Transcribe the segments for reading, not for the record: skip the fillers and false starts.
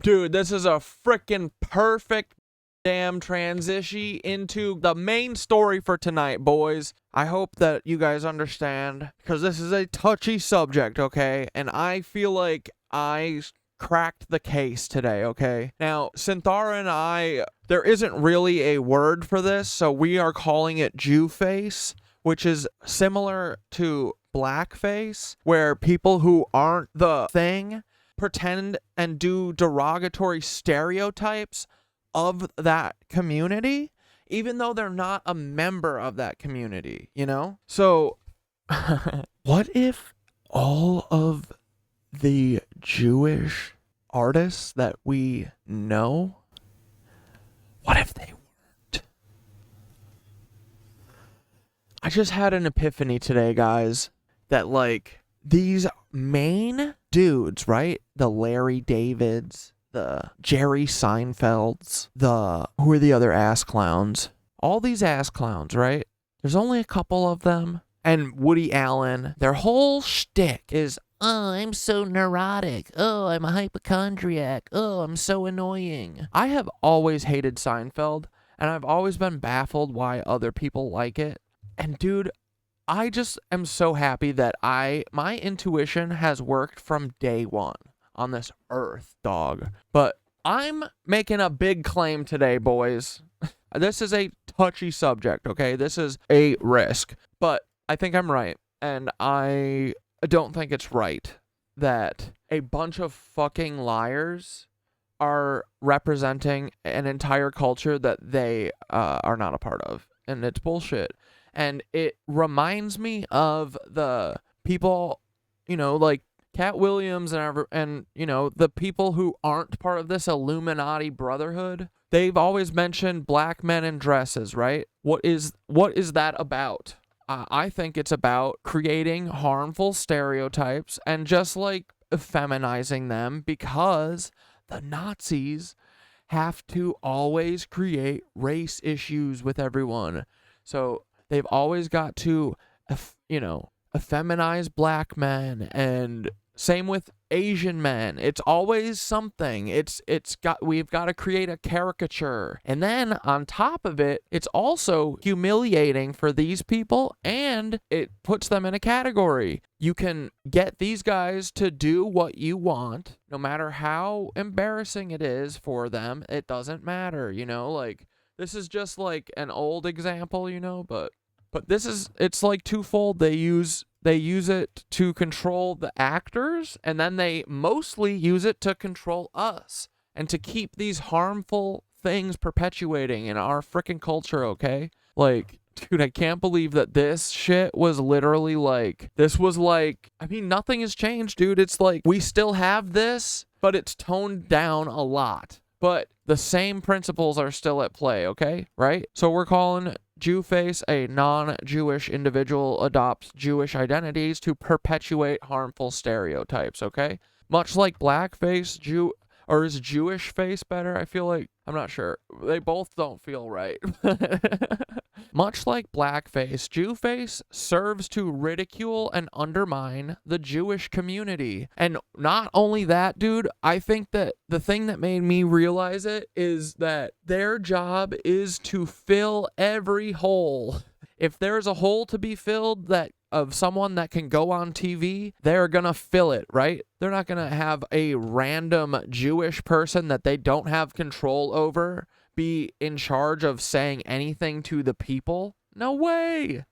Dude, this is a freaking perfect damn transition into the main story for tonight, boys. I hope that you guys understand, because this is a touchy subject, okay? And I feel like I cracked the case today, okay? Now, Synthara and I, there isn't really a word for this, so we are calling it Jewface, which is similar to Blackface, where people who aren't the thing pretend and do derogatory stereotypes of that community, even though they're not a member of that community, you know? So, what if all of the Jewish artists that we know, what if they weren't? I just had an epiphany today, guys, that like these main dudes, right? The Larry Davids, the Jerry Seinfelds, who are the other ass clowns? All these ass clowns, right? There's only a couple of them. And Woody Allen, their whole shtick is, oh, I'm so neurotic. Oh, I'm a hypochondriac. Oh, I'm so annoying. I have always hated Seinfeld, and I've always been baffled why other people like it. And dude, I just am so happy that my intuition has worked from day one on this earth, dog. But I'm making a big claim today, boys. This is a touchy subject, okay? This is a risk. But I think I'm right. And I don't think it's right that a bunch of fucking liars are representing an entire culture that they are not a part of. And it's bullshit. And it reminds me of the people, you know, like Cat Williams and you know, the people who aren't part of this Illuminati brotherhood. They've always mentioned black men in dresses, right? What is that about? I think it's about creating harmful stereotypes and just like feminizing them, because the Nazis have to always create race issues with everyone. So they've always got to, you know, effeminize black men, and same with Asian men. It's always something. We've got to create a caricature. And then on top of it, it's also humiliating for these people, and it puts them in a category. You can get these guys to do what you want, no matter how embarrassing it is for them. It doesn't matter, you know, like this is just like an old example, you know, but it's like twofold. They use it to control the actors, and then they mostly use it to control us and to keep these harmful things perpetuating in our freaking culture, okay? Like, dude, I can't believe that this shit was literally like, I mean, nothing has changed, dude. It's like, we still have this, but it's toned down a lot. But the same principles are still at play, okay? Right? So we're calling Jewface a non-Jewish individual adopts Jewish identities to perpetuate harmful stereotypes, okay? Much like Blackface, is Jewish face better? I feel like, I'm not sure. They both don't feel right. Much like Blackface, Jewface serves to ridicule and undermine the Jewish community. And not only that, dude, I think that the thing that made me realize it is that their job is to fill every hole. If there's a hole to be filled of someone that can go on TV, they're gonna fill it, right? They're not gonna have a random Jewish person that they don't have control over be in charge of saying anything to the people. No way.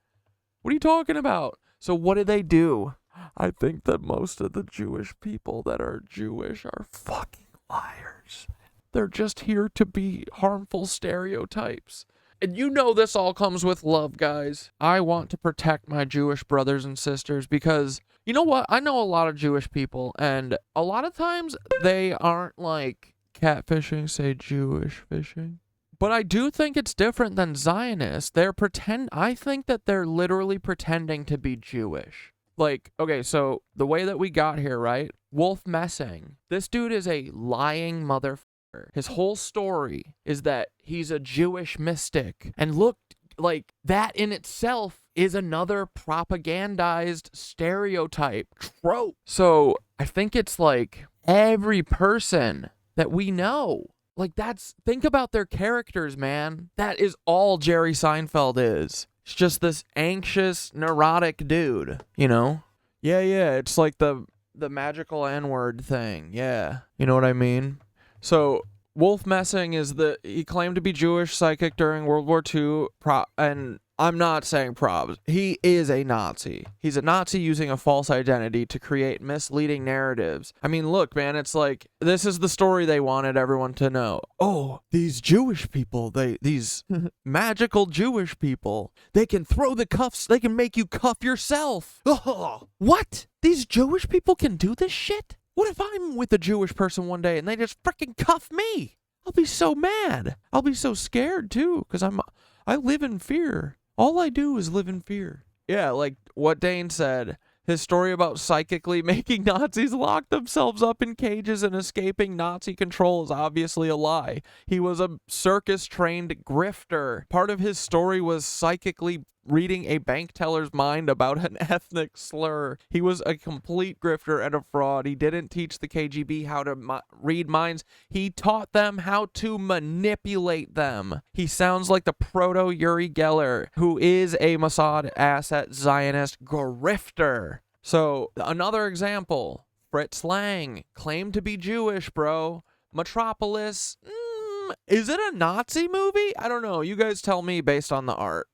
What are you talking about? So what do? I think that most of the Jewish people that are Jewish are fucking liars. They're just here to be harmful stereotypes. And you know this all comes with love, guys. I want to protect my Jewish brothers and sisters because, you know what? I know a lot of Jewish people, and a lot of times they aren't like catfishing, say Jewish fishing. But I do think it's different than Zionists. I think that they're literally pretending to be Jewish. Like, okay, so the way that we got here, right? Wolf Messing. This dude is a lying motherfucker. His whole story is that he's a Jewish mystic. And look, like, that in itself is another propagandized stereotype trope. So I think it's like every person that we know. Like, think about their characters, man. That is all Jerry Seinfeld is. It's just this anxious, neurotic dude, you know? Yeah, it's like the magical N-word thing. Yeah. You know what I mean? So, Wolf Messing he claimed to be Jewish psychic during World War II, and I'm not saying probs. He is a Nazi. He's a Nazi using a false identity to create misleading narratives. I mean, look, man, it's like, this is the story they wanted everyone to know. Oh, these Jewish people, these magical Jewish people, they can throw the cuffs, they can make you cuff yourself. Oh, what? These Jewish people can do this shit? What if I'm with a Jewish person one day and they just freaking cuff me? I'll be so mad. I'll be so scared too, because I live in fear. All I do is live in fear. Yeah, like what Dane said, his story about psychically making Nazis lock themselves up in cages and escaping Nazi control is obviously a lie. He was a circus-trained grifter. Part of his story was psychically reading a bank teller's mind about an ethnic slur. He was a complete grifter and a fraud. He didn't teach the KGB how to read minds. He taught them how to manipulate them. He sounds like the proto-Yuri Geller, who is a Mossad asset Zionist grifter. So, another example. Fritz Lang, claimed to be Jewish, bro. Metropolis, is it a Nazi movie? I don't know. You guys tell me based on the art.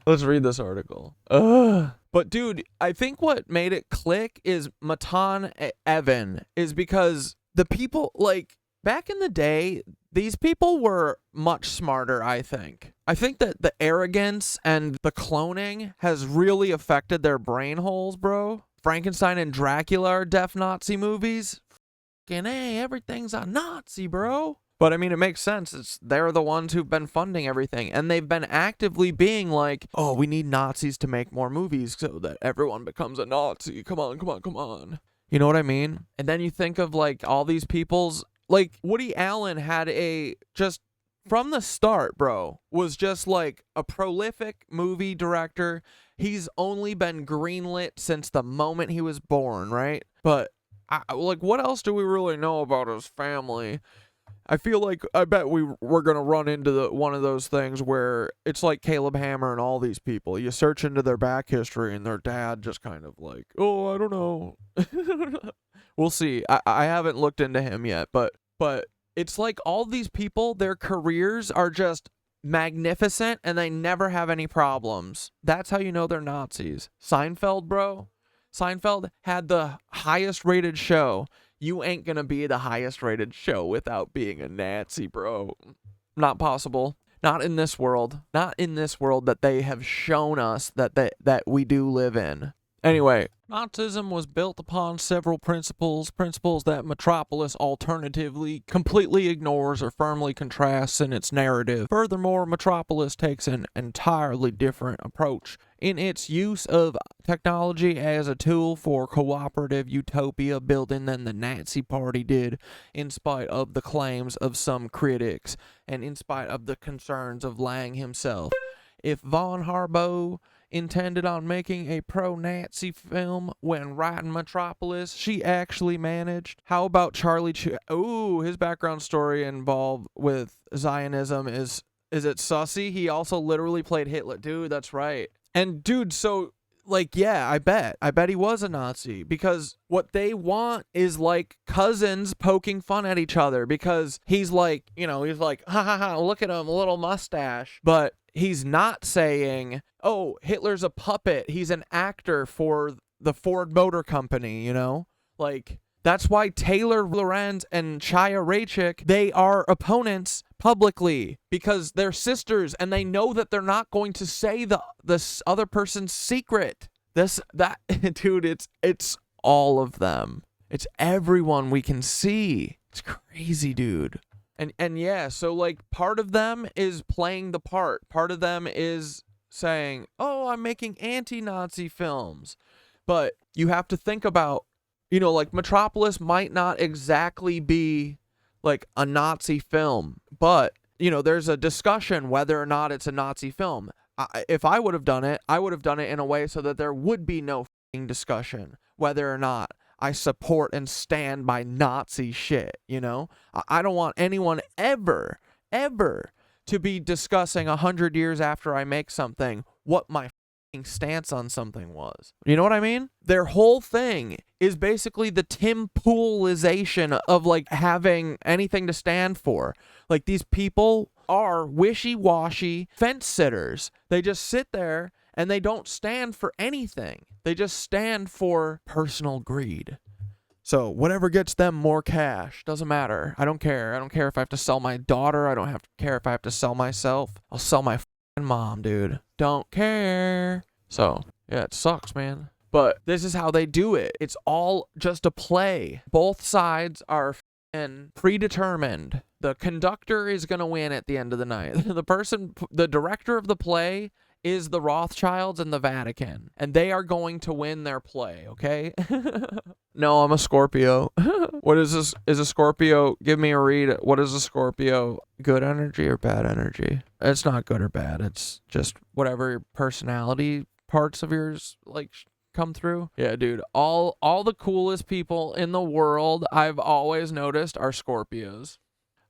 Let's read this article. But dude, I think what made it click is Matan Even is because the people, like, back in the day, these people were much smarter, I think. I think that the arrogance and the cloning has really affected their brain holes, bro. Frankenstein and Dracula are deaf Nazi movies. Hey, everything's a Nazi, bro. But I mean, it makes sense. They're the ones who've been funding everything, and they've been actively being like, oh, we need Nazis to make more movies so that everyone becomes a Nazi. Come on. You know what I mean? And then you think of like all these people's, like Woody Allen had just from the start, bro, was just like a prolific movie director. He's only been greenlit since the moment he was born, right? But like, what else do we really know about his family? I feel like, I bet we're going to run into one of those things where it's like Caleb Hammer and all these people. You search into their back history and their dad just kind of like, oh, I don't know. We'll see. I haven't looked into him yet, but it's like all these people, their careers are just magnificent and they never have any problems. That's how you know they're Nazis. Seinfeld, bro. Seinfeld had the highest rated show. You ain't gonna be the highest rated show without being a Nazi, bro. Not possible. Not in this world. Not in this world that they have shown us that we do live in. Anyway, Nazism was built upon several principles that Metropolis alternatively completely ignores or firmly contrasts in its narrative. Furthermore, Metropolis takes an entirely different approach in its use of technology as a tool for cooperative utopia building than the Nazi Party did, in spite of the claims of some critics, and in spite of the concerns of Lang himself. If von Harbaugh intended on making a pro-Nazi film when writing Metropolis, she actually managed. How about Charlie his background story involved with Zionism is it sussy? He also literally played Hitler. Dude, that's right. And dude, so like, yeah, I bet he was a Nazi, because what they want is like cousins poking fun at each other, because he's like, ha ha ha, look at him, a little mustache. But he's not saying, oh, Hitler's a puppet. He's an actor for the Ford Motor Company, you know? Like, that's why Taylor Lorenz and Chaya Raichik, they are opponents publicly, because they're sisters and they know that they're not going to say this other person's secret. Dude, it's all of them. It's everyone we can see. It's crazy, dude. And yeah, so like part of them is playing the part. Part of them is saying, oh, I'm making anti-Nazi films. But you have to think about, like Metropolis might not exactly be like a Nazi film, but, there's a discussion whether or not it's a Nazi film. If I would have done it, I would have done it in a way so that there would be no f***ing discussion whether or not I support and stand by Nazi shit, you know? I don't want anyone ever to be discussing 100 years after I make something what my stance on something was. You know what I mean? Their whole thing is basically the Tim Poolization of like having anything to stand for. Like these people are wishy-washy fence sitters. They just sit there and they don't stand for anything. They just stand for personal greed. So whatever gets them more cash, doesn't matter. I don't care. I don't care if I have to sell my daughter. I don't care if I have to sell myself. I'll sell my mom, dude. Don't care. So, yeah, it sucks, man. But this is how they do it. It's all just a play. Both sides are predetermined. The conductor is going to win at the end of the night. The director of the play is the Rothschilds and the Vatican, and they are going to win their play, okay? No, I'm a Scorpio. What is this? Is a Scorpio? Give me a read. What is a Scorpio? Good energy or bad energy? It's not good or bad. It's just whatever personality parts of yours like come through. Yeah, dude. All the coolest people in the world I've always noticed are Scorpios.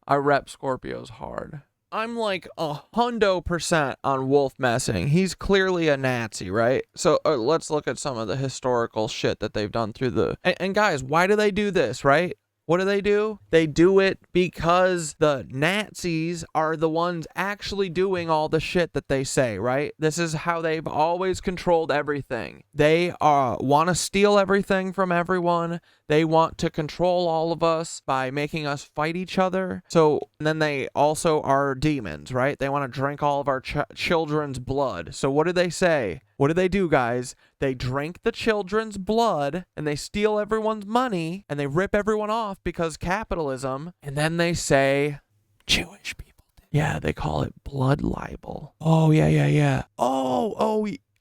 I rep Scorpios hard. I'm like 100% on Wolf Messing. He's clearly a Nazi, right? So let's look at some of the historical shit that they've done through the... And guys, why do they do this, right? What do? They do it because the Nazis are the ones actually doing all the shit that they say, right? This is how they've always controlled everything. They want to steal everything from everyone. They want to control all of us by making us fight each other. So then they also are demons, right? They want to drink all of our children's blood. So what do they say? What do they do, guys? They drink the children's blood and they steal everyone's money and they rip everyone off because capitalism. And then they say, Jewish people. Yeah, they call it blood libel. Oh, yeah.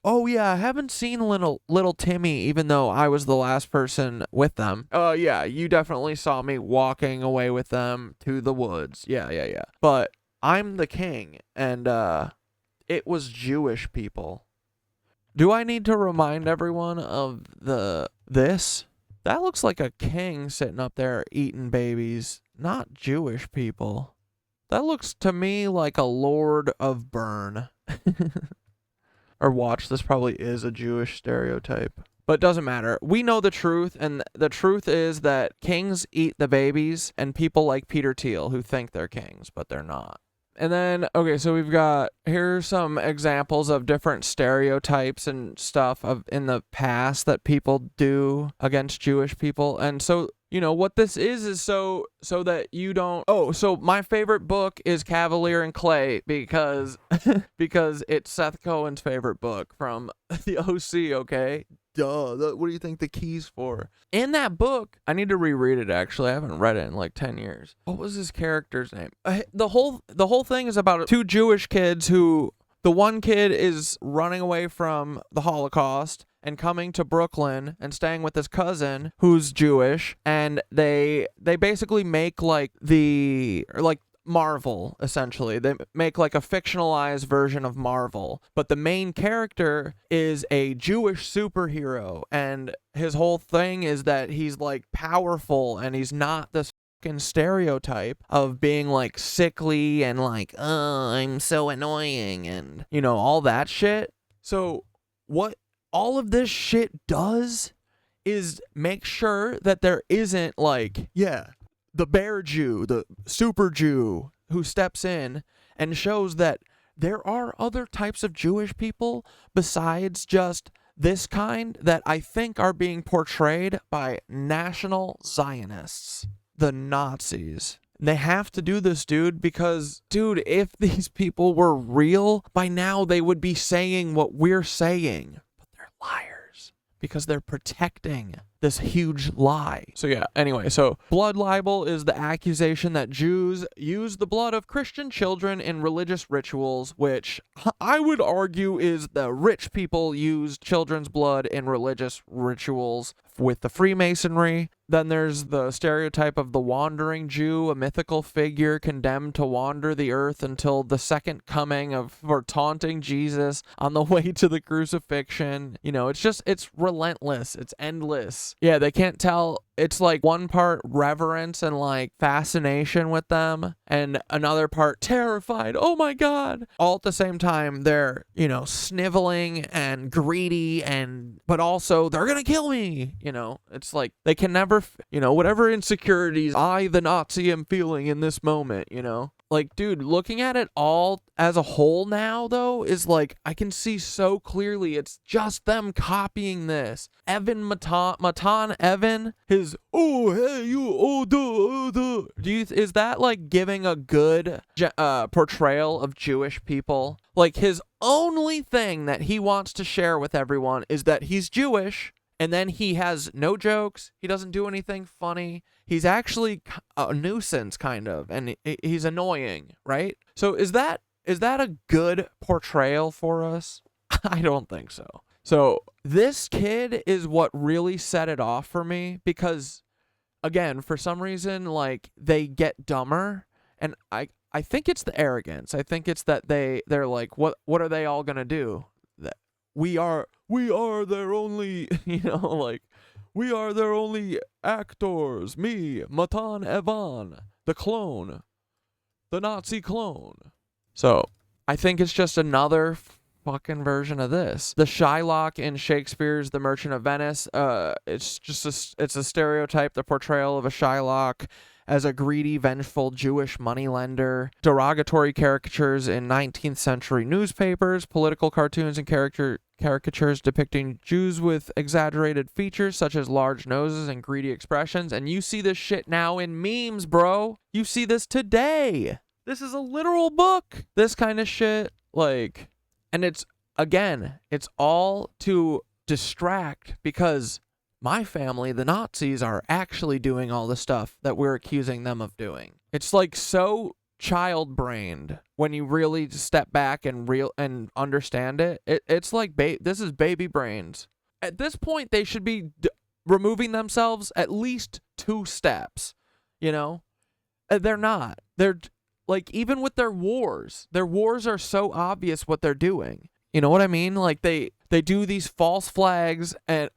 Oh yeah, I haven't seen little Timmy, even though I was the last person with them. Oh yeah, you definitely saw me walking away with them to the woods. Yeah. But I'm the king, and it was Jewish people. Do I need to remind everyone of this? That looks like a king sitting up there eating babies, not Jewish people. That looks to me like a lord of Bern. Or watch, this probably is a Jewish stereotype. But it doesn't matter. We know the truth, and the truth is that kings eat the babies, and people like Peter Thiel who think they're kings, but they're not. And then, okay, so here's some examples of different stereotypes and stuff in the past that people do against Jewish people. And so, you know, what this is so that you don't... Oh, so my favorite book is Cavalier and Clay because it's Seth Cohen's favorite book from the OC, okay? Duh, what do you think the key's for? In that book, I need to reread it, actually. I haven't read it in like 10 years. What was his character's name? The whole thing is about two Jewish kids who... The one kid is running away from the Holocaust and coming to Brooklyn and staying with his cousin who's Jewish, and they basically make like Marvel, essentially. They make like a fictionalized version of Marvel, but the main character is a Jewish superhero, and his whole thing is that he's like powerful and he's not this stereotype of being like sickly and like, I'm so annoying and, you know, all that shit. So what all of this shit does is make sure that there isn't like, the bear Jew, the super Jew who steps in and shows that there are other types of Jewish people besides just this kind that I think are being portrayed by National Zionists. The Nazis. They have to do this, dude, because, dude, if these people were real, by now they would be saying what we're saying. But they're liars because they're protecting this huge lie. So yeah, anyway, so blood libel is the accusation that Jews use the blood of Christian children in religious rituals, which I would argue is the rich people use children's blood in religious rituals with the Freemasonry. Then there's the stereotype of the wandering Jew, a mythical figure condemned to wander the earth until the second coming for taunting Jesus on the way to the crucifixion. You know, it's relentless. It's endless. yeah, they can't tell. It's like one part reverence and like fascination with them, and another part terrified. Oh my God. All at the same time, they're, you know, sniveling and greedy, but also they're gonna kill me. You know, it's like they can never, you know, whatever insecurities I, the Nazi, am feeling in this moment, you know. Like, dude, looking at it all as a whole now, though, is like, I can see so clearly it's just them copying this. Matan Even, his, oh, hey, you, oh, duh. Is that, like, giving a good portrayal of Jewish people? Like, his only thing that he wants to share with everyone is that he's Jewish, and then he has no jokes, he doesn't do anything funny. He's actually a nuisance, kind of, and he's annoying, right? So is that a good portrayal for us? I don't think so. So this kid is what really set it off for me, because, again, for some reason, like, they get dumber, and I think it's the arrogance. I think it's that they're like, what are they all gonna do? That we are their only, you know, like, we are their only actors. Me, Matan Even, the clone. The Nazi clone. So, I think it's just another fucking version of this. The Shylock in Shakespeare's The Merchant of Venice, it's a stereotype, the portrayal of a Shylock as a greedy, vengeful Jewish moneylender. Derogatory caricatures in 19th century newspapers, political cartoons and caricatures depicting Jews with exaggerated features such as large noses and greedy expressions. And you see this shit now in memes, bro. You see this today. This is a literal book. This kind of shit, like, and it's all to distract, because my family, the Nazis, are actually doing all the stuff that we're accusing them of doing. It's like so child-brained when you really step back and understand it. It's like this is baby brains. At this point, they should be removing themselves at least 2 steps. You know, they're not. They're like, even with their wars are so obvious what they're doing. You know what I mean? Like they do these false flags and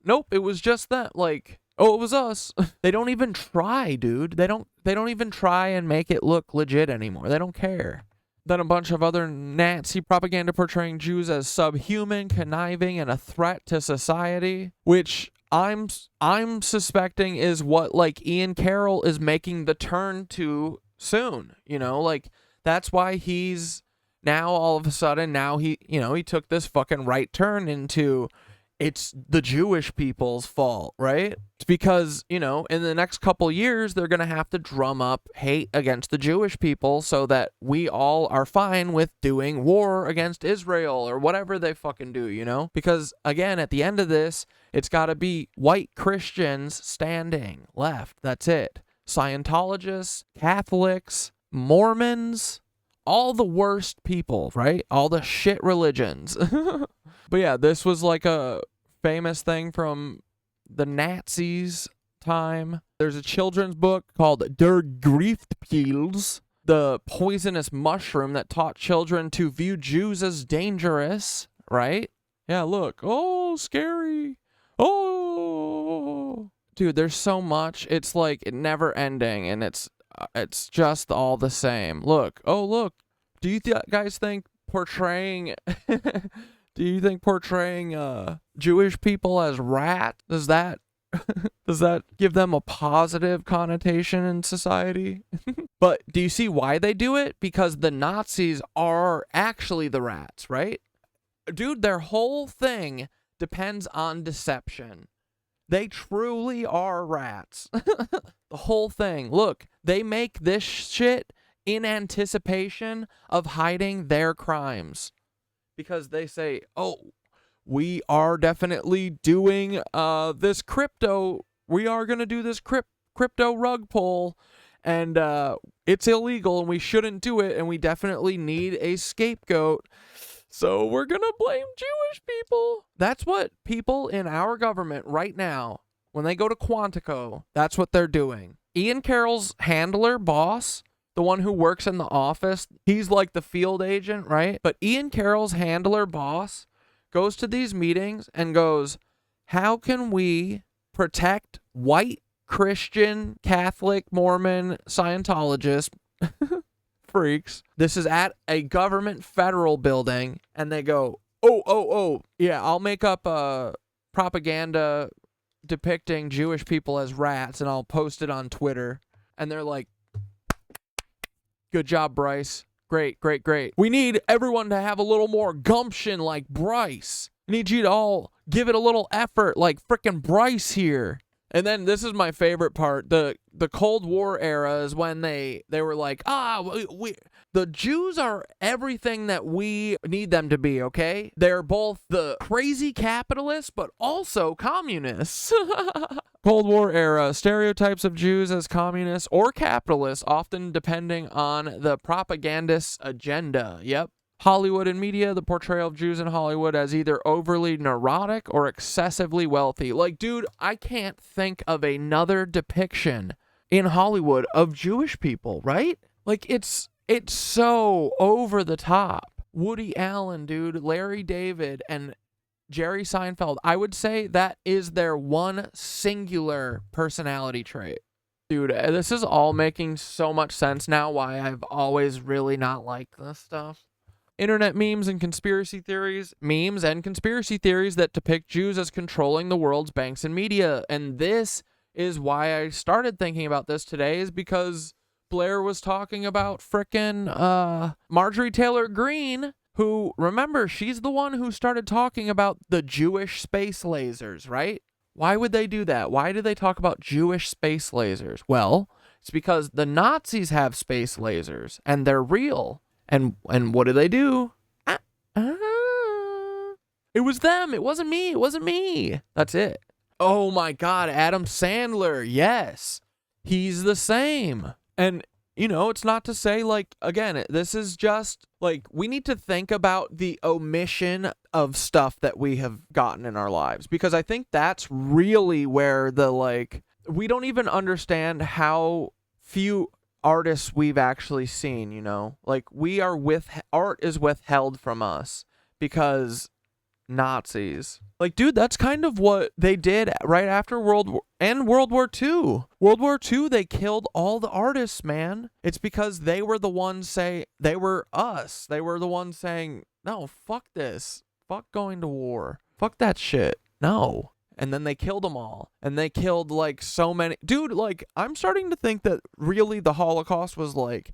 nope, it was just that. Like, oh, it was us. They don't even try, dude. They don't even try and make it look legit anymore. They don't care. Then a bunch of other Nazi propaganda portraying Jews as subhuman, conniving, and a threat to society, which I'm suspecting is what, like, Ian Carroll is making the turn to soon. You know, like, that's why he's now all of a sudden, now he took this fucking right turn into, it's the Jewish people's fault, right? It's because, you know, in the next couple years, they're going to have to drum up hate against the Jewish people so that we all are fine with doing war against Israel or whatever they fucking do, you know? Because, again, at the end of this, it's got to be white Christians standing left. That's it. Scientologists, Catholics, Mormons, all the worst people, right? All the shit religions. But yeah, this was like a famous thing from the Nazis' time. There's a children's book called Der Griefpilz, the poisonous mushroom that taught children to view Jews as dangerous, right? Yeah, look. Oh, scary. Oh. Dude, there's so much. It's like never ending, and it's just all the same. Look. Oh, look. Do you guys think portraying... Do you think portraying Jewish people as rats, does that give them a positive connotation in society? But do you see why they do it? Because the Nazis are actually the rats, right? Dude, their whole thing depends on deception. They truly are rats. The whole thing. Look, they make this shit in anticipation of hiding their crimes. Because they say, oh, we are definitely doing this crypto. We are going to do this crypto rug pull. And it's illegal and we shouldn't do it. And we definitely need a scapegoat. So we're going to blame Jewish people. That's what people in our government right now, when they go to Quantico, that's what they're doing. Ian Carroll's handler, boss, the one who works in the office, he's like the field agent, right? But Ian Carroll's handler, boss, goes to these meetings and goes, how can we protect white Christian, Catholic, Mormon, Scientologist freaks. This is at a government federal building, and they go, oh, yeah, I'll make up a propaganda depicting Jewish people as rats, and I'll post it on Twitter. And they're like, good job, Bryce. Great. We need everyone to have a little more gumption like Bryce. I need you to all give it a little effort like frickin' Bryce here. And then this is my favorite part. The Cold War era is when they were like, the Jews are everything that we need them to be, okay? They're both the crazy capitalists, but also communists. Cold War era, stereotypes of Jews as communists or capitalists, often depending on the propagandist's agenda. Yep. Hollywood and media, the portrayal of Jews in Hollywood as either overly neurotic or excessively wealthy. Like, dude, I can't think of another depiction in Hollywood of Jewish people, right? Like, it's so over the top. Woody Allen, dude, Larry David, and Jerry Seinfeld, I would say that is their one singular personality trait. Dude, this is all making so much sense now why I've always really not liked this stuff. Internet memes and conspiracy theories. Memes and conspiracy theories that depict Jews as controlling the world's banks and media. And this is why I started thinking about this today, is because Blair was talking about frickin' Marjorie Taylor Greene, who, remember, she's the one who started talking about the Jewish space lasers, right? Why would they do that? Why do they talk about Jewish space lasers? Well, it's because the Nazis have space lasers, and they're real. And what do they do? It was them. It wasn't me. That's it. Oh my God, Adam Sandler. Yes. He's the same. And, you know, it's not to say, like, again, this is just, like, we need to think about the omission of stuff that we have gotten in our lives. Because I think that's really where the, like, we don't even understand how few artists we've actually seen, you know? Like, art is withheld from us because Nazis. Like, dude, that's kind of what they did right after World War II. World War II, they killed all the artists, man. It's because they were the ones they were us. They were the ones saying, no, fuck this. Fuck going to war. Fuck that shit. No. And then they killed them all. And they killed, like, so many. Dude, like, I'm starting to think that really the Holocaust was, like,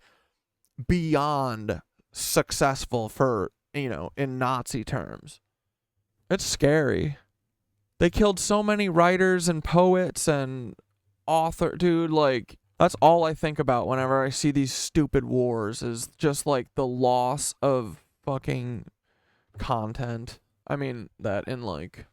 beyond successful for, you know, in Nazi terms. It's scary. They killed so many writers and poets and dude, like, that's all I think about whenever I see these stupid wars, is just, like, the loss of fucking content. I mean, that in, like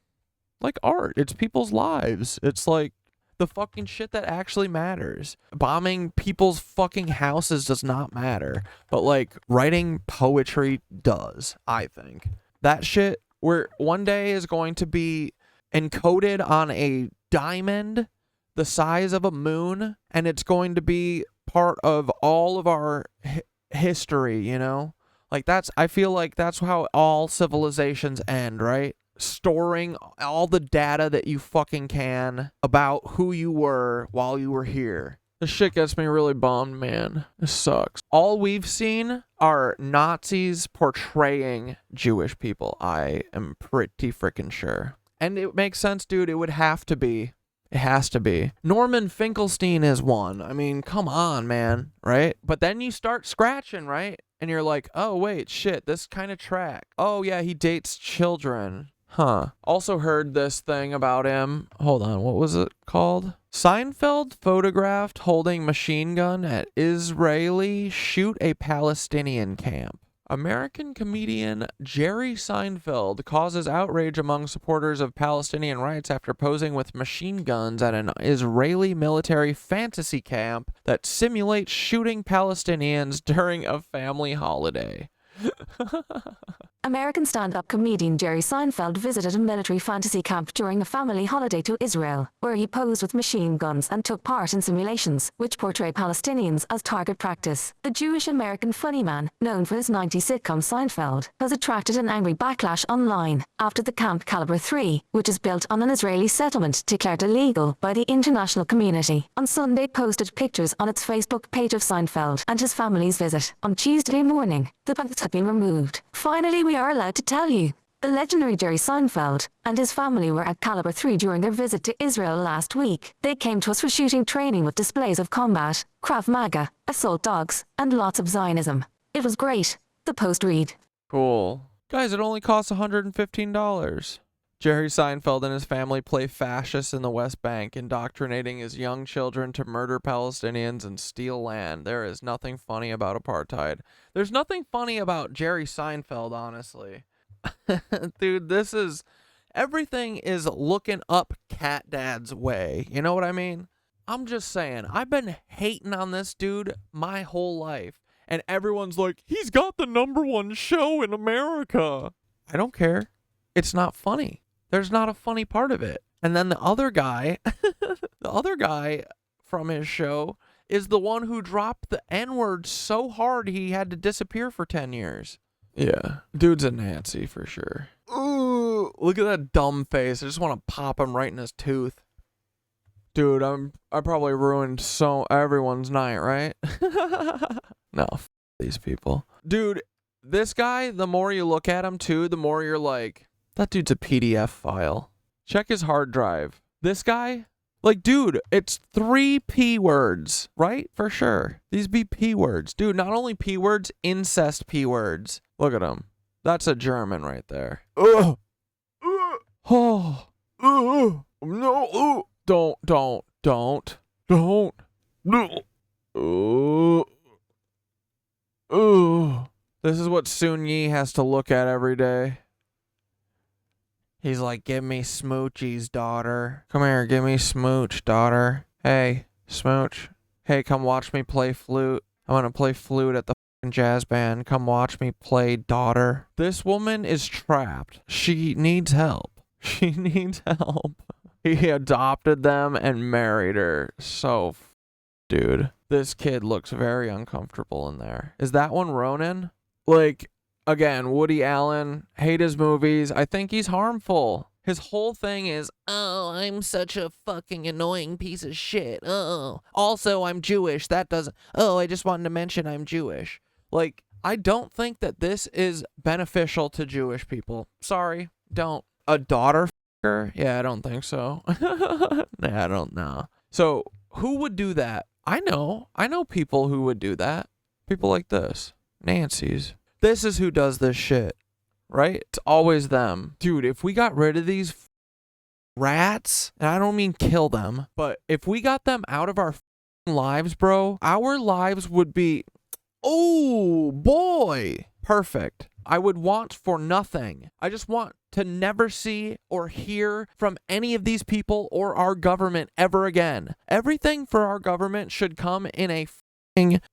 art. It's people's lives. It's, like, the fucking shit that actually matters. Bombing people's fucking houses does not matter. But, like, writing poetry does, I think. That shit, where one day is going to be encoded on a diamond the size of a moon, and it's going to be part of all of our history, you know? Like, I feel like that's how all civilizations end, right? Storing all the data that you fucking can about who you were while you were here. This shit gets me really bummed, man. This sucks. All we've seen are Nazis portraying Jewish people. I am pretty freaking sure. And it makes sense, dude. It would have to be. It has to be. Norman Finkelstein is one. I mean, come on, man, right? But then you start scratching, right? And you're like, oh, wait, shit, this kind of track. Oh, yeah, he dates children. Huh. Also heard this thing about him. Hold on, what was it called? Seinfeld photographed holding machine gun at Israeli shoot a Palestinian camp. American comedian Jerry Seinfeld causes outrage among supporters of Palestinian rights after posing with machine guns at an Israeli military fantasy camp that simulates shooting Palestinians during a family holiday. American stand-up comedian Jerry Seinfeld visited a military fantasy camp during a family holiday to Israel, where he posed with machine guns and took part in simulations, which portray Palestinians as target practice. The Jewish American funny man, known for his 90s sitcom Seinfeld, has attracted an angry backlash online after the Camp Caliber 3, which is built on an Israeli settlement declared illegal by the international community, on Sunday posted pictures on its Facebook page of Seinfeld and his family's visit. On Tuesday morning, the posts had been removed. Finally, we are allowed to tell you. The legendary Jerry Seinfeld and his family were at Caliber 3 during their visit to Israel last week. They came to us for shooting training with displays of combat, Krav Maga, assault dogs, and lots of Zionism. It was great. The post read. Cool. Guys, it only costs $115. Jerry Seinfeld and his family play fascists in the West Bank, indoctrinating his young children to murder Palestinians and steal land. There is nothing funny about apartheid. There's nothing funny about Jerry Seinfeld, honestly. Dude, everything is looking up Cat Dad's way. You know what I mean? I'm just saying, I've been hating on this dude my whole life. And everyone's like, he's got the #1 show in America. I don't care. It's not funny. There's not a funny part of it. And then the other guy, from his show is the one who dropped the N-word so hard he had to disappear for 10 years. Yeah, dude's a Nazi for sure. Ooh, look at that dumb face. I just want to pop him right in his tooth. Dude, I probably ruined everyone's night, right? No, these people. Dude, this guy, the more you look at him too, the more you're like, that dude's a PDF file. Check his hard drive. This guy, like, dude, it's 3 P words, right? For sure. These be P words. Dude, not only P words, incest P words. Look at him. That's a German right there. Ugh. Oh. No. Don't. No. This is what Sun Yi has to look at every day. He's like, give me smoochies, daughter. Come here, give me smooch, daughter. Hey, smooch. Hey, come watch me play flute. I'm gonna play flute at the jazz band. Come watch me play, daughter. This woman is trapped. She needs help. She needs help. He adopted them and married her. So, dude. This kid looks very uncomfortable in there. Is that one Ronan? Like, again, Woody Allen, hate his movies. I think he's harmful. His whole thing is, oh, I'm such a fucking annoying piece of shit. Oh, also, I'm Jewish. That doesn't, oh, I just wanted to mention I'm Jewish. Like, I don't think that this is beneficial to Jewish people. Sorry, don't. A daughter fucker? Yeah, I don't think so. Nah, I don't know. So, who would do that? I know people who would do that. People like this. Nancy's. This is who does this shit, right? It's always them. Dude, if we got rid of these rats, and I don't mean kill them, but if we got them out of our lives, bro, our lives would be, oh boy, perfect. I would want for nothing. I just want to never see or hear from any of these people or our government ever again. Everything for our government should come in a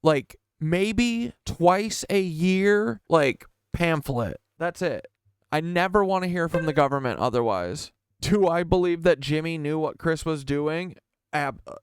like, maybe twice a year, like, pamphlet. That's it. I never want to hear from the government otherwise. Do I believe that Jimmy knew what Chris was doing?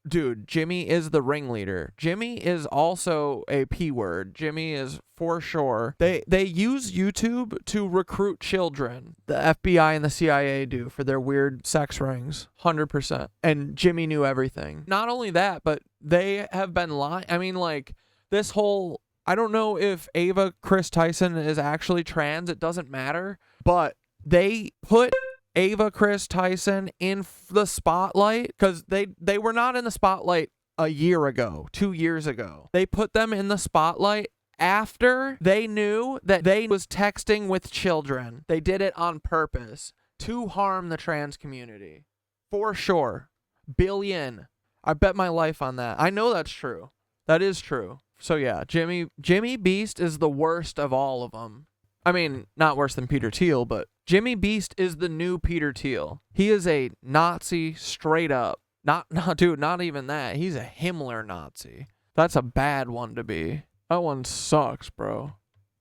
Dude, Jimmy is the ringleader. Jimmy is also a P word. Jimmy is for sure. They use YouTube to recruit children. The FBI and the CIA do for their weird sex rings. 100%. And Jimmy knew everything. Not only that, but they have been lying. I mean, like, this whole, I don't know if Ava Chris Tyson is actually trans. It doesn't matter. But they put Ava Chris Tyson in the spotlight because they were not in the spotlight a year ago, 2 years ago. They put them in the spotlight after they knew that they was texting with children. They did it on purpose to harm the trans community. For sure. Billion. I bet my life on that. I know that's true. That is true. So yeah, Jimmy Beast is the worst of all of them. I mean, not worse than Peter Thiel, but Jimmy Beast is the new Peter Thiel. He is a Nazi straight up. Dude, not even that. He's a Himmler Nazi. That's a bad one to be. That one sucks, bro.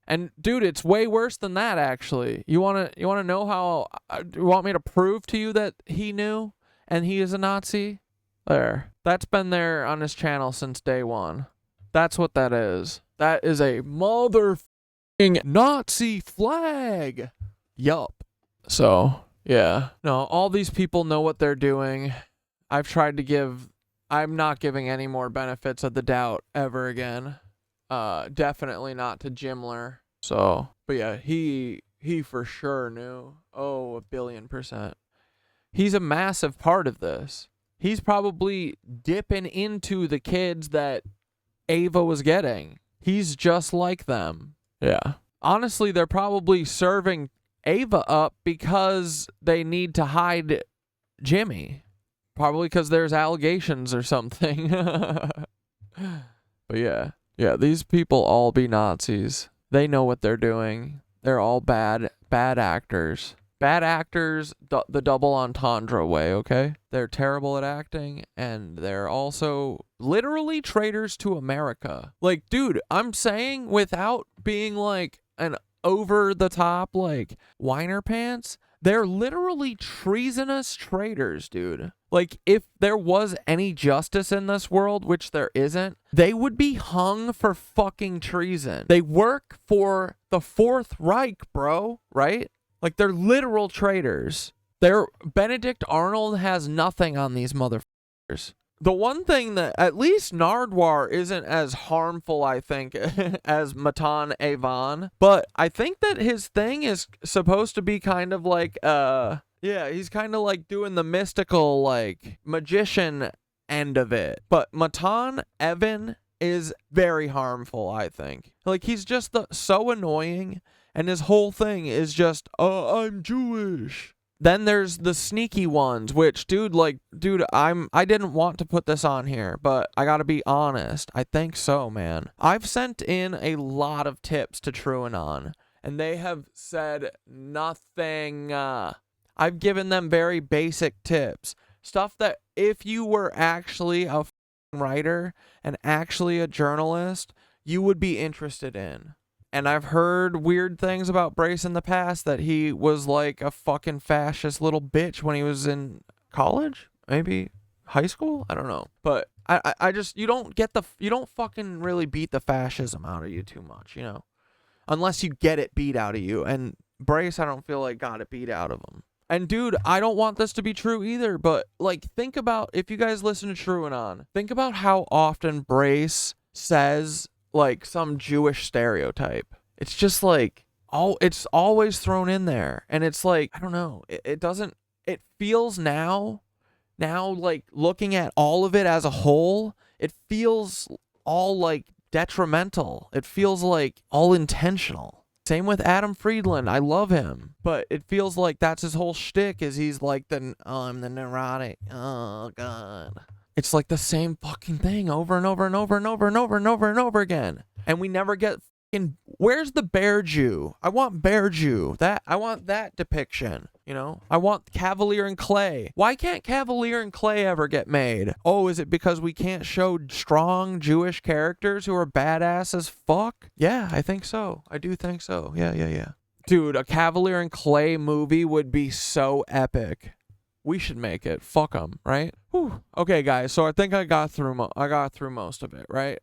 And dude, it's way worse than that, actually. You wanna know how? You want me to prove to you that he knew and he is a Nazi? There, that's been there on his channel since day one. That's what that is. That is a motherfucking Nazi flag. Yup. So yeah, no, all these people know what they're doing. I'm not giving any more benefits of the doubt ever again. Definitely not to Jimler. So, but yeah, he for sure knew. Oh, 1,000,000,000%. He's a massive part of this. He's probably dipping into the kids that Ava was getting. He's just like them. Yeah. Honestly, they're probably serving Ava up because they need to hide Jimmy. Probably because there's allegations or something. But yeah. Yeah, these people all be Nazis. They know what they're doing. They're all bad actors. Bad actors the double entendre way, okay? They're terrible at acting, and they're also literally traitors to America. Like, dude, I'm saying without being like an over-the-top, like, whiner pants, they're literally treasonous traitors, dude. Like, if there was any justice in this world, which there isn't, they would be hung for fucking treason. They work for the Fourth Reich, bro, right? Like, they're literal traitors. Benedict Arnold has nothing on these motherfuckers. The one thing that at least Nardwuar isn't as harmful, I think, as Matan Even, but I think that his thing is supposed to be kind of like, yeah, he's kind of like doing the mystical, like, magician end of it. But Matan Even is very harmful, I think. Like, he's just so annoying, and his whole thing is just, I'm Jewish. Then there's the sneaky ones, which, dude, I didn't want to put this on here, but I gotta be honest. I think so, man. I've sent in a lot of tips to TrueAnon, and they have said nothing. I've given them very basic tips. Stuff that if you were actually a writer and actually a journalist, you would be interested in. And I've heard weird things about Brace in the past, that he was like a fucking fascist little bitch when he was in college, maybe high school. I don't know, but I just you don't fucking really beat the fascism out of you too much, you know, unless you get it beat out of you. And Brace, I don't feel like got it beat out of him. And dude, I don't want this to be true either, but like, think about, if you guys listen to TrueAnon, think about how often Brace says like some Jewish stereotype. It's just like, it's always thrown in there. And it's like, I don't know, it feels now like, looking at all of it as a whole, it feels all like detrimental. It feels like all intentional. Same with Adam Friedland. I love him, but it feels like that's his whole shtick, is he's like I'm the neurotic. Oh god. It's like the same fucking thing over and over and over and over and over and over and over again. And we never get fucking, where's the bear Jew? I want bear Jew. I want that depiction, you know? I want Cavalier and Clay. Why can't Cavalier and Clay ever get made? Oh, is it because we can't show strong Jewish characters who are badass as fuck? Yeah, I think so. I do think so. Yeah. Dude, a Cavalier and Clay movie would be so epic. We should make it. Fuck them, right? Whew. Okay, guys. So I think I got through most of it, right?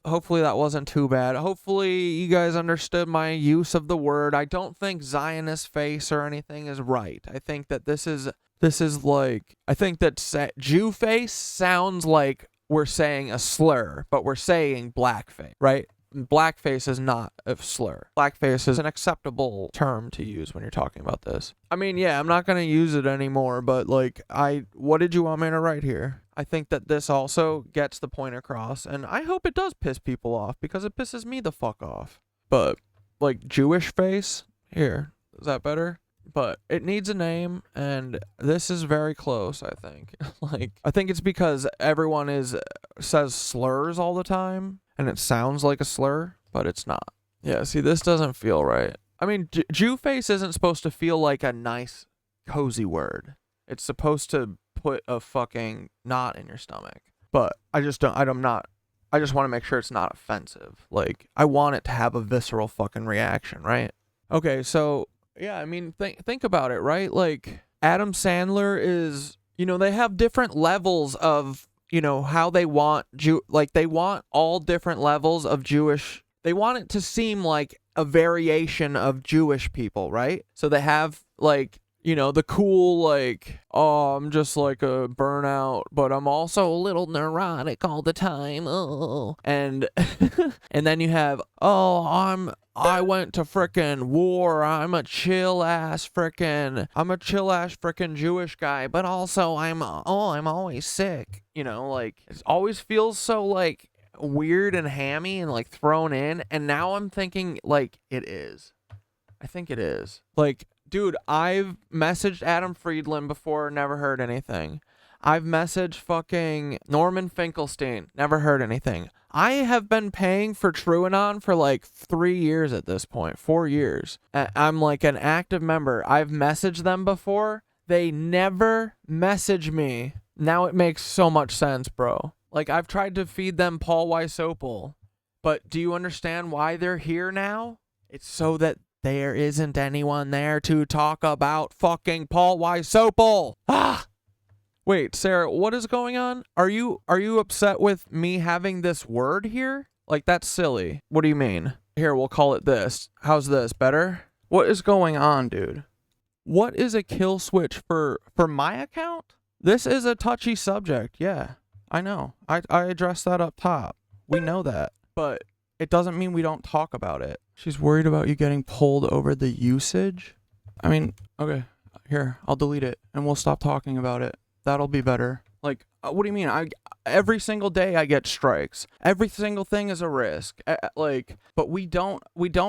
Hopefully that wasn't too bad. Hopefully you guys understood my use of the word. I don't think Zionist face or anything is right. I think that this is like, I think that Jew face sounds like we're saying a slur, but we're saying blackface, right? Blackface is not a slur. Blackface is an acceptable term to use when you're talking about this. I mean, yeah, I'm not going to use it anymore, but like, what did you want me to write here? I think that this also gets the point across, and I hope it does piss people off, because it pisses me the fuck off. But, like, Jewish face? Here. Is that better? But it needs a name, and this is very close, I think. Like, I think it's because everyone says slurs all the time, and it sounds like a slur, but it's not. Yeah, see, this doesn't feel right. I mean, Jew face isn't supposed to feel like a nice, cozy word. It's supposed to put a fucking knot in your stomach. But I'm not I just want to make sure it's not offensive. Like, I want it to have a visceral fucking reaction, right? Okay, so, yeah, I mean, think about it, right? Like, Adam Sandler is, you know, they have different levels of, you know, how they want, like, they want all different levels of Jewish, they want it to seem like a variation of Jewish people, right? So they have, like, you know, the cool, like, oh, I'm just like a burnout, but I'm also a little neurotic all the time. Oh, and and then you have, oh, I went to frickin' war. I'm a chill ass frickin' Jewish guy, but also I'm always sick. You know, like, it always feels so like weird and hammy and like thrown in. And now I'm thinking like it is. I think it is. Like, dude, I've messaged Adam Friedland before, never heard anything. I've messaged fucking Norman Finkelstein, never heard anything. I have been paying for TrueAnon for like 3 years at this point, 4 years. I'm like an active member. I've messaged them before. They never message me. Now it makes so much sense, bro. Like, I've tried to feed them Paul Weisopel. But do you understand why they're here now? It's so that there isn't anyone there to talk about fucking Paul Weisopel. Ah! Wait, Sarah, what is going on? Are you upset with me having this word here? Like, that's silly. What do you mean? Here, we'll call it this. How's this? Better? What is going on, dude? What is a kill switch for my account? This is a touchy subject. Yeah, I know. I addressed that up top. We know that. But it doesn't mean we don't talk about it. She's worried about you getting pulled over the usage? I mean, okay, here, I'll delete it, and we'll stop talking about it. That'll be better. Like, what do you mean? Every single day I get strikes. Every single thing is a risk. Like, but we don't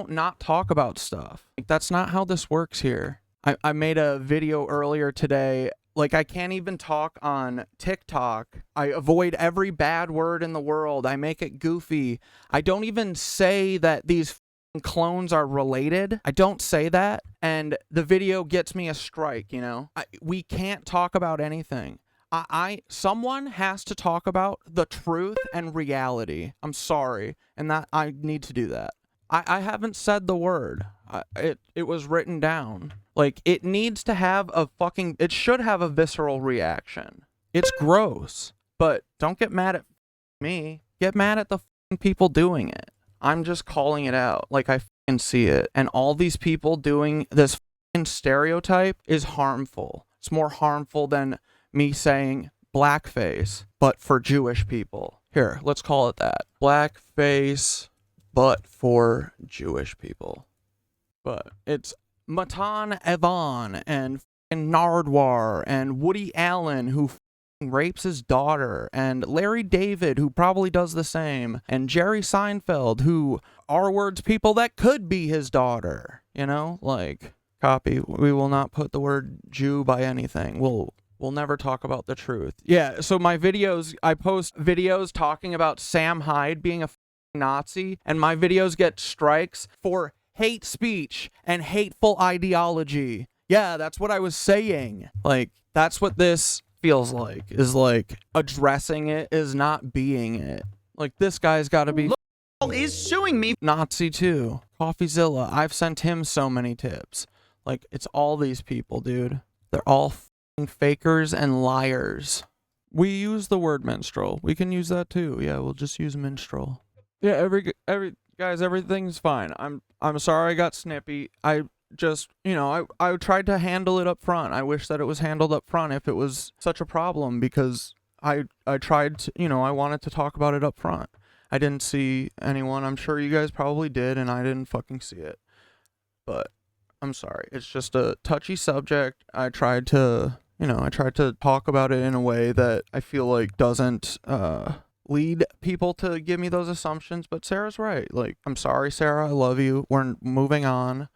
not talk about stuff. Like, that's not how this works here. I made a video earlier today. Like, I can't even talk on TikTok. I avoid every bad word in the world. I make it goofy. I don't even say that these clones are related. I don't say that. And the video gets me a strike, you know? We can't talk about anything. Someone has to talk about the truth and reality. I'm sorry. And that I need to do that. I haven't said the word. It was written down. Like, it needs to have it should have a visceral reaction. It's gross, but don't get mad at me. Get mad at the people doing it. I'm just calling it out like I see it. And all these people doing this stereotype is harmful. It's more harmful than me saying blackface, but for Jewish people. Here, let's call it that. Blackface, but for Jewish people. But it's Matan Even and Nardwar and Woody Allen, who rapes his daughter, and Larry David, who probably does the same, and Jerry Seinfeld, who are words people that could be his daughter. You know, like, copy. We will not put the word Jew by anything. We'll never talk about the truth. Yeah, so my videos, I post videos talking about Sam Hyde being a Nazi, and my videos get strikes for hate speech and hateful ideology. Yeah, that's what I was saying. Like, that's what this feels like, is like addressing it is not being it. Like, this guy's got to be is suing me. Nazi too. Coffeezilla, I've sent him so many tips. Like, it's all these people, dude. They're all fakers and liars. We use the word minstrel. We can use that too. Yeah, we'll just use minstrel. Yeah, every guys, everything's fine. I'm sorry I got snippy. I just, you know, I tried to handle it up front. I wish that it was handled up front if it was such a problem, because I tried to, you know, I wanted to talk about it up front. I didn't see anyone. I'm sure you guys probably did, and I didn't fucking see it. But I'm sorry. It's just a touchy subject. I tried to talk about it in a way that I feel like doesn't lead people to give me those assumptions. But Sarah's right. Like, I'm sorry, Sarah. I love you. We're moving on.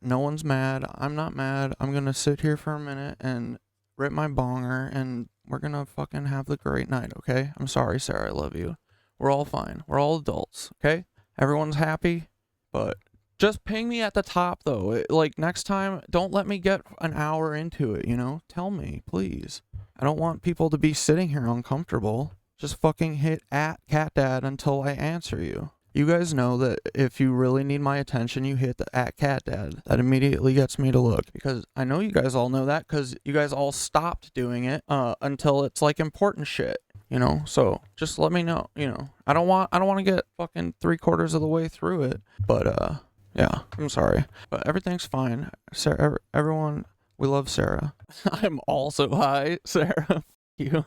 No one's mad. I'm not mad. I'm gonna sit here for a minute and rip my bonger, and we're gonna fucking have the great night, okay? I'm sorry, Sarah. I love you. We're all fine. We're all adults, okay? Everyone's happy, but just ping me at the top, though. Like, next time, don't let me get an hour into it, you know? Tell me, please. I don't want people to be sitting here uncomfortable. just fucking hit @catdad until I answer you. You guys know that if you really need my attention, you hit the @catdad. That immediately gets me to look, because I know you guys all know that, because you guys all stopped doing it until it's like important shit, you know. So just let me know, you know. I don't want to get fucking 3/4 of the way through it, but yeah, I'm sorry, but everything's fine. Sarah, everyone, we love Sarah. I'm also high, Sarah. You.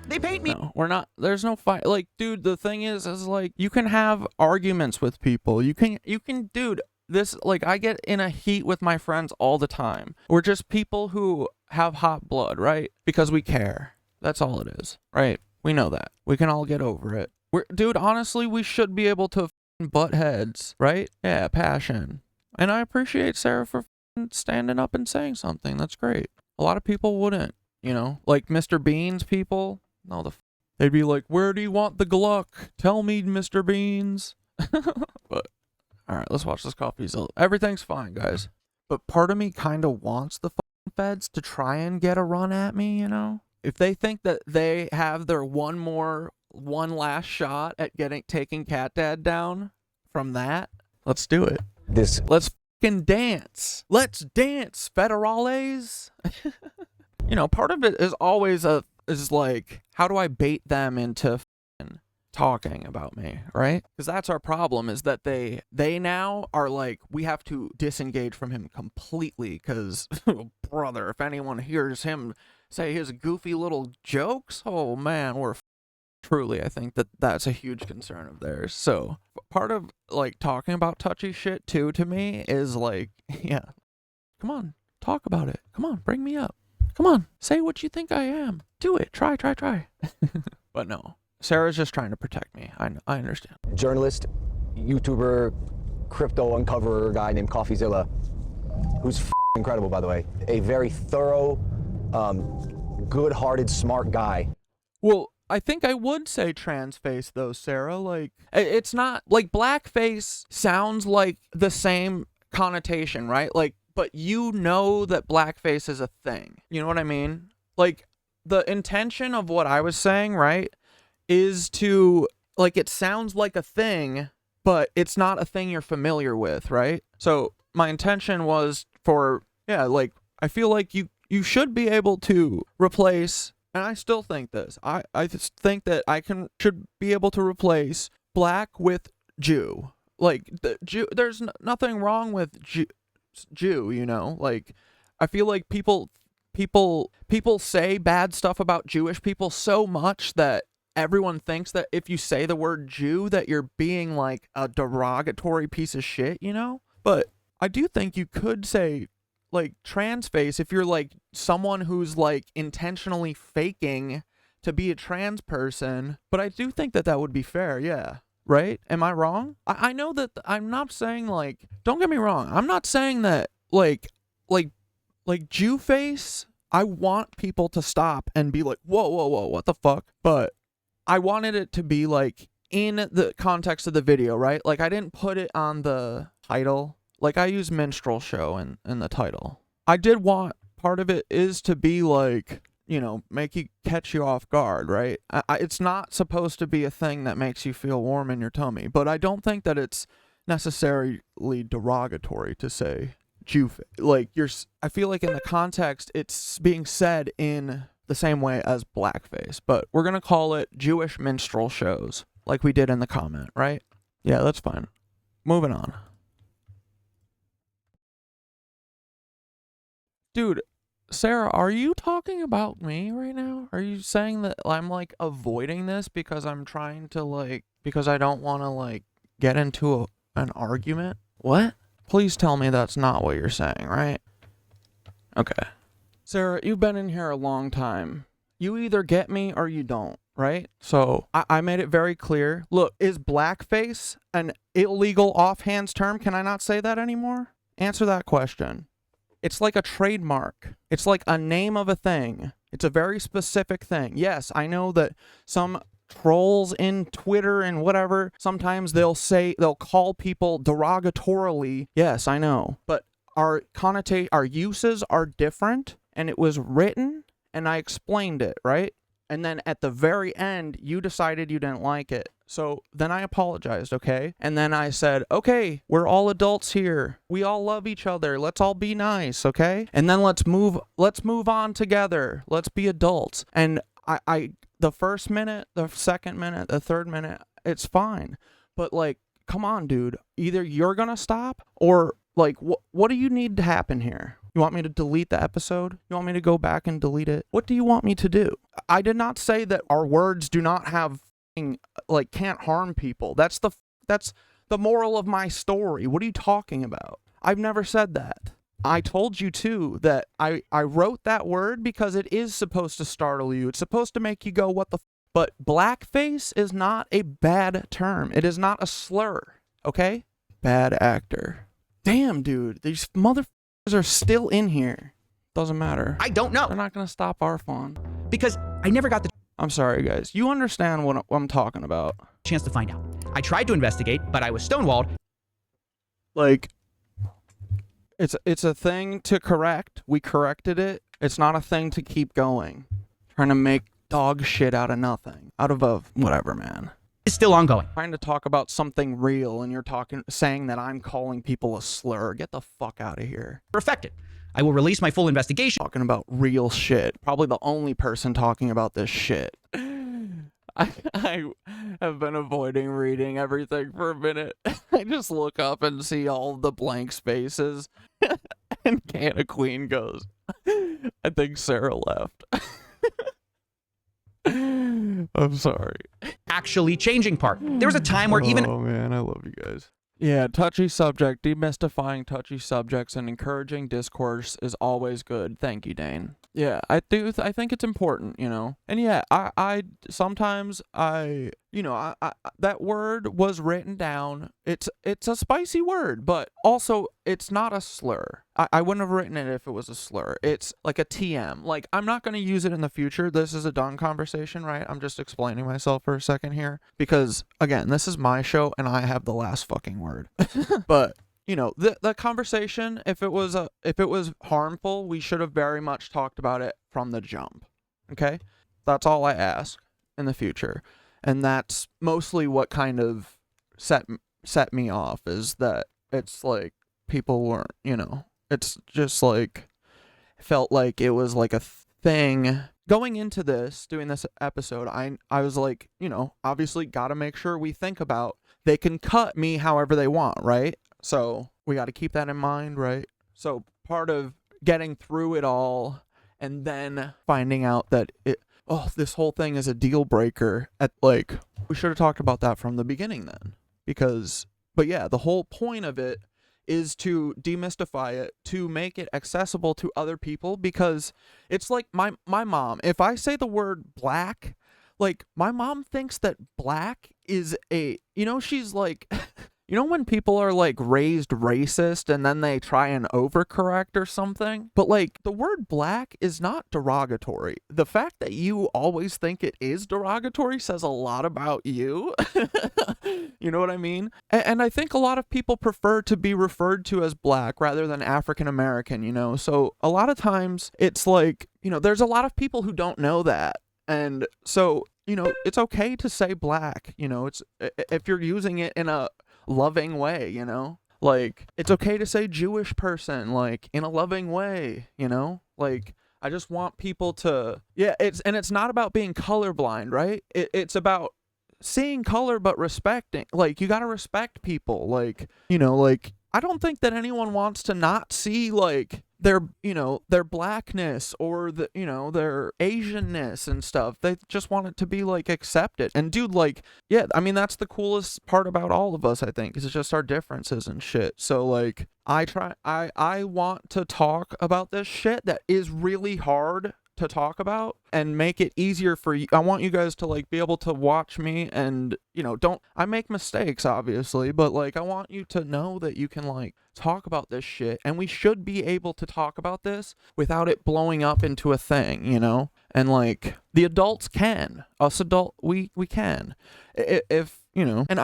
They paint me. No, we're not. There's no fight. Like, dude, the thing is like, you can have arguments with people. You can, dude, this, like, I get in a heat with my friends all the time. We're just people who have hot blood, right? Because we care. That's all it is, right? We know that. We can all get over it. Dude, honestly, we should be able to butt heads, right? Yeah, passion. And I appreciate Sarah for standing up and saying something. That's great. A lot of people wouldn't. You know, like Mr. Beans people, no, they'd be like, where do you want the Gluck? Tell me, Mr. Beans. But, all right, let's watch this coffee. Everything's fine, guys. But part of me kind of wants the feds to try and get a run at me, you know? If they think that they have their one last shot at taking Cat Dad down from that, let's do it. Let's fucking dance. Let's dance, federales. You know, part of it is always is like, how do I bait them into talking about me, right? Because that's our problem, is that they now are like, we have to disengage from him completely, because, brother, if anyone hears him say his goofy little jokes, oh man, truly, I think that's a huge concern of theirs. So part of like talking about touchy shit too, to me, is like, yeah, come on, talk about it. Come on, bring me up. Come on, say what you think I am. Do it. Try. But no, Sarah's just trying to protect me. I understand. Journalist, YouTuber, crypto uncoverer guy named CoffeeZilla, who's incredible, by the way. A very thorough, good-hearted, smart guy. Well, I think I would say trans face, though, Sarah. Like, it's not, like, blackface sounds like the same connotation, right? Like, but you know that blackface is a thing. You know what I mean? Like, the intention of what I was saying, right, is to, like, it sounds like a thing, but it's not a thing you're familiar with, right? So my intention was for, yeah, like, I feel like you should be able to replace, and I still think this, I just think that should be able to replace black with Jew. Like, the Jew, there's nothing wrong with Jew, you know? Like, I feel like people say bad stuff about Jewish people so much that everyone thinks that if you say the word Jew, that you're being like a derogatory piece of shit, you know? But I do think you could say, like, trans face if you're like someone who's like intentionally faking to be a trans person. But I do think that would be fair, yeah. Right? Am I wrong? I know that I'm not saying, like, don't get me wrong, I'm not saying that like Jew face, I want people to stop and be like, whoa, what the fuck? But I wanted it to be like in the context of the video, right? Like, I didn't put it on the title. Like, I use minstrel show in the title. I did want part of it is to be like, you know, catch you off guard, right? It's not supposed to be a thing that makes you feel warm in your tummy, but I don't think that it's necessarily derogatory to say Jew. Like, I feel like in the context, it's being said in the same way as blackface, but we're gonna call it Jewish minstrel shows, like we did in the comment, right? Yeah, that's fine. Moving on. Dude, Sarah, are you talking about me right now? Are you saying that I'm, like, avoiding this because I'm trying to, like, because I don't want to, like, get into an argument? What? Please tell me that's not what you're saying, right? Okay. Sarah, you've been in here a long time. You either get me or you don't, right? So I made it very clear. Look, is blackface an illegal offhands term? Can I not say that anymore? Answer that question. It's like a trademark. It's like a name of a thing. It's a very specific thing. Yes, I know that some trolls in Twitter and whatever, sometimes they'll call people derogatorily. Yes, I know. But our uses are different, and it was written, and I explained it, right? And then at the very end, you decided you didn't like it. So then I apologized, okay? And then I said, okay, we're all adults here. We all love each other. Let's all be nice, okay? And then let's move on together. Let's be adults. And I the first minute, the second minute, the third minute, it's fine. But like, come on, dude. Either you're gonna stop or like, what do you need to happen here? You want me to delete the episode? You want me to go back and delete it? What do you want me to do? I did not say that our words do not have, like, can't harm people. That's the moral of my story. What are you talking about? I've never said that. I told you, too, that I wrote that word because it is supposed to startle you. It's supposed to make you go, what the f? But blackface is not a bad term. It is not a slur, okay? Bad actor. Damn, dude. These motherfuckers are still in here. Doesn't matter. I don't know. They're not going to stop our fun. Because I never got the I'm sorry, guys. You understand what I'm talking about. chance to find out. I tried to investigate, but I was stonewalled. Like, it's a thing to correct. We corrected it. It's not a thing to keep going. Trying to make dog shit out of nothing. Out of a whatever, man. It's still ongoing. Trying to talk about something real and you're saying that I'm calling people a slur. Get the fuck out of here. Perfected. I will release my full investigation. Talking about real shit. Probably the only person talking about this shit. I have been avoiding reading everything for a minute. I just look up and see all the blank spaces. And Canna Queen goes, I think Sarah left. I'm sorry. Actually changing part. There was a time where even... Oh man, I love you guys. Yeah, touchy subject, demystifying touchy subjects and encouraging discourse is always good. Thank you, Dane. Yeah, I think it's important, you know. And yeah, I sometimes that word was written down. It's a spicy word, but also it's not a slur. I wouldn't have written it if it was a slur. It's like a TM. Like, I'm not going to use it in the future. This is a done conversation, right? I'm just explaining myself for a second here because, again, this is my show and I have the last fucking word. But you know, the conversation, if it was harmful, we should have very much talked about it from the jump. Okay? That's all I ask in the future. And that's mostly what kind of set me off, is that it's like people weren't, you know, it's just like felt like it was like a thing. Going into this, doing this episode, I was like, you know, obviously got to make sure we think about they can cut me however they want, right? So we got to keep that in mind, right? So part of getting through it all and then finding out that this whole thing is a deal breaker, we should have talked about that from the beginning then. But yeah, the whole point of it is to demystify it, to make it accessible to other people, because it's like my mom, if I say the word black, like my mom thinks that black is she's like, you know when people are like raised racist and then they try and overcorrect or something? But like the word black is not derogatory. The fact that you always think it is derogatory says a lot about you. You know what I mean? And I think a lot of people prefer to be referred to as black rather than African American, you know? So a lot of times it's like, you know, there's a lot of people who don't know that. And so, you know, it's okay to say black, you know, it's if you're using it in a loving way, you know, like it's okay to say Jewish person, like in a loving way, you know, like I just want people to, it's not about being colorblind, right? It's about seeing color but respecting, like you got to respect people, like, you know, like I don't think that anyone wants to not see like their blackness or their Asianness and stuff. They just want it to be like accepted. And dude, like, yeah, I mean, that's the coolest part about all of us, I think, is it's just our differences and shit. So like I want to talk about this shit that is really hard to talk about and make it easier for you. I want you guys to like be able to watch me and, you know, I make mistakes obviously, but like I want you to know that you can like talk about this shit, and we should be able to talk about this without it blowing up into a thing, you know? And like the adults can, we can, if you know. And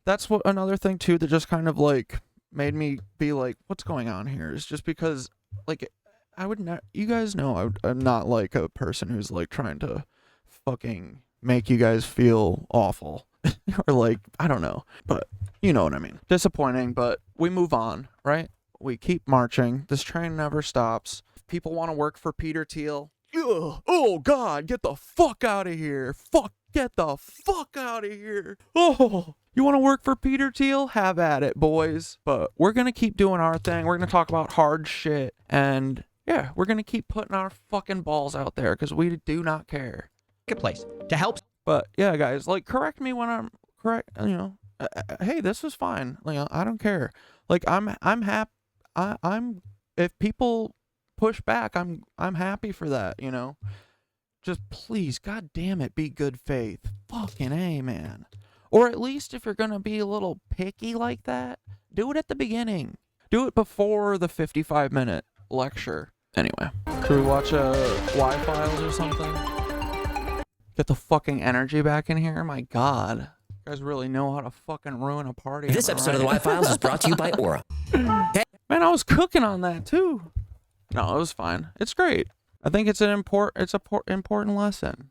that's what another thing too that just kind of like made me be like, what's going on here, is just because like I would not. You guys know I'm not like a person who's like trying to fucking make you guys feel awful or like I don't know, but you know what I mean. Disappointing, but we move on, right? We keep marching. This train never stops. If people want to work for Peter Thiel. Ugh, oh God, get the fuck out of here. Get the fuck out of here. Oh, you want to work for Peter Thiel? Have at it, boys. But we're going to keep doing our thing. We're going to talk about hard shit. And yeah, we're going to keep putting our fucking balls out there because we do not care. Marketplace to help. But yeah, guys, like correct me when I'm correct. You know, hey, this was fine. Like I don't care. Like I'm happy. I'm if people push back, I'm happy for that. You know. Just please, God damn it, be good faith. Fucking A, man. Or at least if you're going to be a little picky like that, do it at the beginning. Do it before the 55-minute lecture. Anyway, should we watch Y-Files or something? Get the fucking energy back in here? My God. You guys really know how to fucking ruin a party. This episode of the Y-Files is brought to you by Aura. Man, I was cooking on that too. No, it was fine. It's great. I think it's an important lesson.